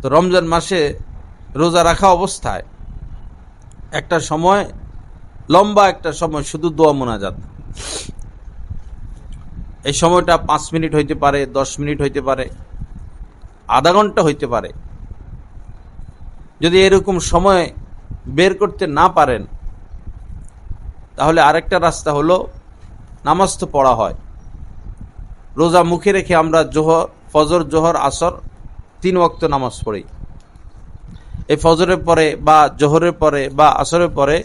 তো রমজান মাসে রোজা রাখা অবস্থায় একটা সময়, লম্বা একটা সময় শুধু দোয়া মোনাজাত। এই সময়টা 5 মিনিট হইতে পারে, 10 মিনিট হইতে পারে, আধা ঘন্টা হইতে পারে। যদি এরকম সময় বের করতে না পারেন, তাহলে আরেকটা রাস্তা হলো, নামাজ তো পড়া হয়, রোজা মুখে রেখে আমরা ফজর, জোহর, আসর 3 ওয়াক্ত নামাজ পড়ি। এই ফজরের পরে বা জোহরের পরে বা আসরের পরে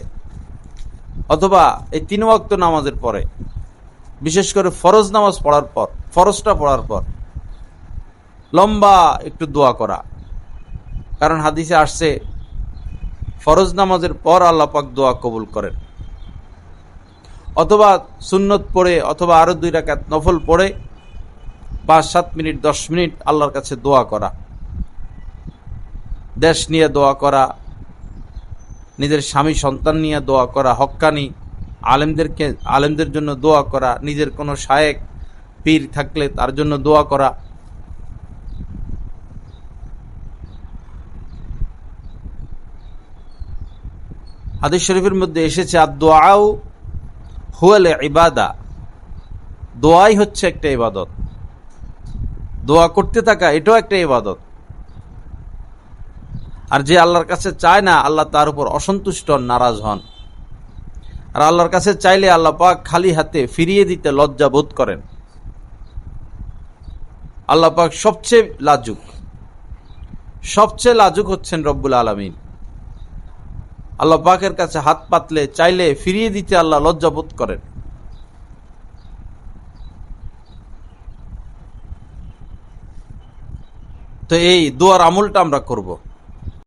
অথবা এই 3 ওয়াক্ত নামাজের পরে, বিশেষ করে ফরজ নামাজ পড়ার পর, ফরজটা পড়ার পর লম্বা একটু দোয়া করা। কারণ হাদিসে আসছে ফরজ নামাজের পর আল্লাহ পাক দোয়া কবুল করেন। অথবা সুন্নত পড়ে অথবা আরো 2 রাকাত নফল পড়ে 5-7 মিনিট 10 মিনিট আল্লাহর কাছে দোয়া করা, দেশ নিয়ে দোয়া করা, নিজের স্বামী সন্তান নিয়ে দোয়া করা, হক্কানি আলেমদের জন্য দোয়া করা, নিজের কোনো শায়েখ পীর থাকলে তার জন্য দোয়া করা। হাদিস শরীফের মধ্যে এসেছে আদ-দুআউ হুয়াল ইবাদা, দোয়াই হচ্ছে একটা ইবাদত। দোয়া করতে থাকা এটাও একটা ইবাদত। আর যে আল্লাহর কাছে চায় না, আল্লাহ তার উপর অসন্তুষ্ট হন, নারাজ হন। আর আল্লাহর কাছে চাইলে আল্লাহ পাক খালি হাতে ফিরিয়ে দিতে লজ্জা বোধ করেন। আল্লাহ পাক সবচেয়ে লাজুক হচ্ছেন রব্বুল আলামিন। আল্লাহ পাকের কাছে হাত পাতলে চাইলে ফিরিয়ে দিতে আল্লাহ লজ্জা বোধ করেন। তো এই দোয়ার আমলটা আমরা করব।